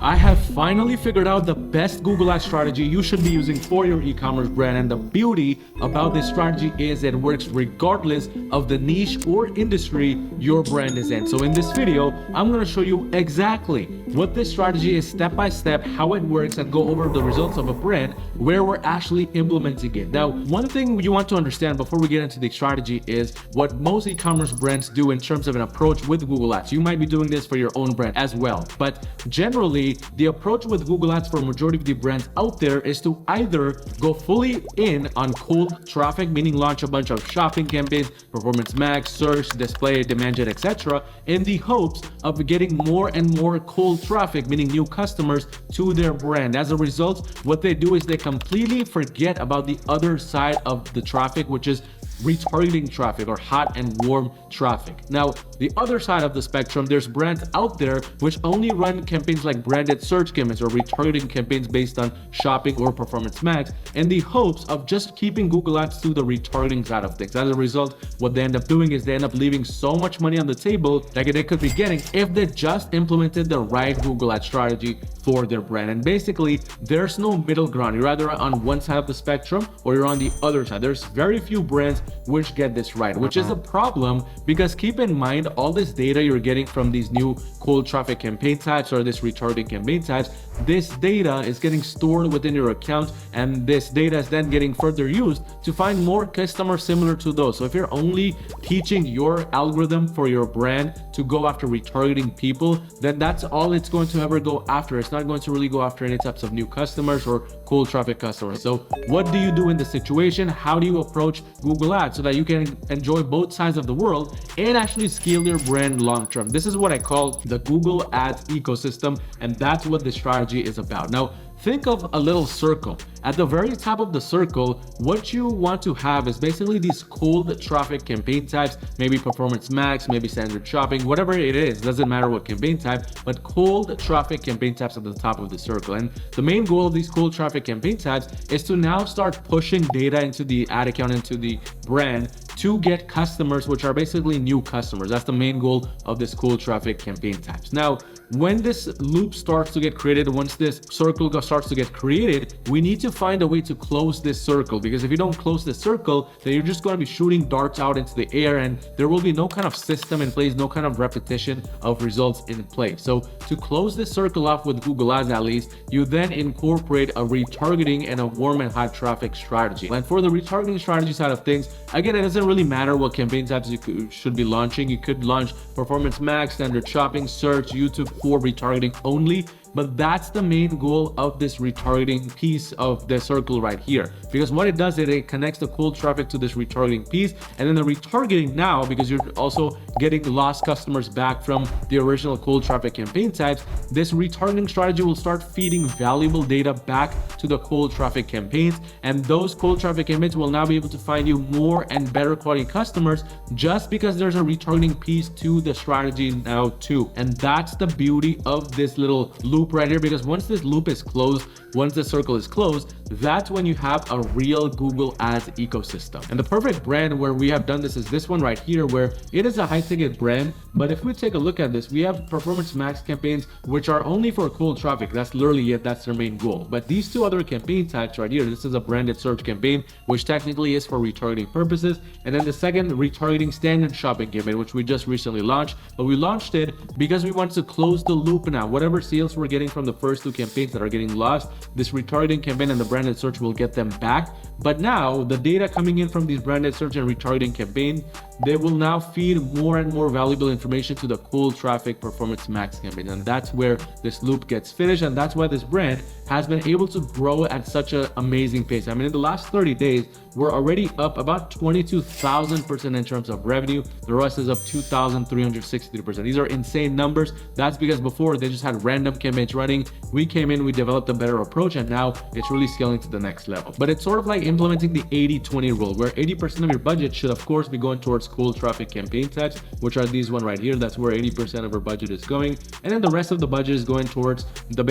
I have finally figured out the best Google Ads strategy you should be using for your e-commerce brand, and the beauty about this strategy is it works regardless of the niche or industry your brand is in. So in this video, I'm going to show you exactly what this strategy is step by step, how it works, and go over the results of a brand where we're actually implementing it. Now, one thing you want to understand before we get into the strategy is what most e-commerce brands do in terms of an approach with Google Ads. You might be doing this for your own brand as well, but generally the approach with Google Ads for a majority of the brands out there is to either go fully in on cold traffic, meaning launch a bunch of shopping campaigns, performance max, search, display, demand gen, etc., in the hopes of getting more and more cold traffic, meaning new customers to their brand. As a result, what they do is they completely forget about the other side of the traffic, which is retargeting traffic or hot and warm traffic. Now, the other side of the spectrum, there's brands out there which only run campaigns like branded search campaigns or retargeting campaigns based on shopping or performance max in the hopes of just keeping Google Ads to the retargeting side of things. As a result, what they end up doing is they end up leaving so much money on the table that they could be getting if they just implemented the right Google Ads strategy for their brand. And basically, there's no middle ground. You're either on one side of the spectrum or you're on the other side. There's very few brands which get this right, which is a problem because keep in mind all this data you're getting from these new cold traffic campaign types or this retargeting campaign types, this data is getting stored within your account, and this data is then getting further used to find more customers similar to those. So if you're only teaching your algorithm for your brand to go after retargeting people, then that's all it's going to ever go after. It's not going to really go after any types of new customers or cold traffic customers. So what do you do in this situation? How do you approach Google Ads so that you can enjoy both sides of the world and actually scale your brand long term? This is what I call the Google Ads ecosystem, and that's what the strategy is about. Now, think of a little circle. At the very top of the circle, what you want to have is basically these cold traffic campaign types, maybe performance max, maybe standard shopping, whatever it is, doesn't matter what campaign type, but cold traffic campaign types at the top of the circle. And the main goal of these cold traffic campaign types is to now start pushing data into the ad account, into the brand, to get customers, which are basically new customers. That's the main goal of this cold traffic campaign types. Now, when this loop starts to get created, once this circle starts to get created, we need to find a way to close this circle, because if you don't close this circle, then you're just going to be shooting darts out into the air and there will be no kind of system in place, no kind of repetition of results in place. So to close this circle off with Google Ads, at least, you then incorporate a retargeting and a warm and hot traffic strategy. And for the retargeting strategy side of things, again, it doesn't really matter what campaign types you should be launching. You could launch performance max, standard shopping, search, YouTube for retargeting only. But that's the main goal of this retargeting piece of the circle right here. Because what it does is it connects the cold traffic to this retargeting piece. And then the retargeting now, because you're also getting lost customers back from the original cold traffic campaign types, this retargeting strategy will start feeding valuable data back to the cold traffic campaigns. And those cold traffic campaigns will now be able to find you more and better quality customers just because there's a retargeting piece to the strategy now too. And that's the beauty of this little loop right here, because once this loop is closed, once the circle is closed, that's when you have a real Google Ads ecosystem. And the perfect brand where we have done this is this one right here, where it is a high ticket brand. But if we take a look at this, we have performance max campaigns, which are only for cold traffic. That's literally it. That's their main goal. But these two other campaign types right here, this is a branded search campaign, which technically is for retargeting purposes. And then the second, retargeting standard shopping campaign, which we just recently launched. But we launched it because we want to close the loop now. Whatever sales we're getting from the first two campaigns that are getting lost, this retargeting campaign and the branded search will get them back. But now the data coming in from these branded search and retargeting campaigns, they will now feed more and more valuable information to the cold traffic performance max campaign. And that's where this loop gets finished. And that's why this brand has been able to grow at such an amazing pace. I mean, in the last 30 days, we're already up about 22,000% in terms of revenue. The rest is up 2,363%. These are insane numbers. That's because before they just had random campaigns running. We came in, we developed a better approach, and now it's really scaling to the next level. But it's sort of like implementing the 80-20 rule, where 80% of your budget should of course be going towards cold traffic campaign types, which are these one right here. That's where 80% of our budget is going. And then the rest of the budget is going towards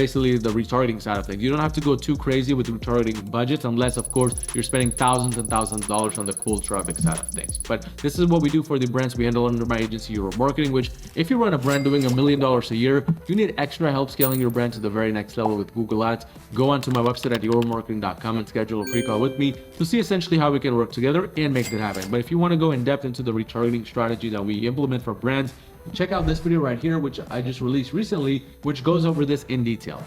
basically the retargeting side of things. You don't have to go too crazy with retargeting budgets unless of course you're spending thousands and thousands of dollars on the cold traffic side of things. But this is what we do for the brands we handle under my agency, Euro Marketing, which if you run a brand doing $1 million a year, you need extra help scaling your brand to the very next level with Google Ads. Go onto my website at euromarketing.com and schedule a free call with me to see essentially how we can work together and make that happen. But if you want to go in depth into the retargeting strategy that we implement for brands, check out this video right here, which I just released recently, which goes over this in detail.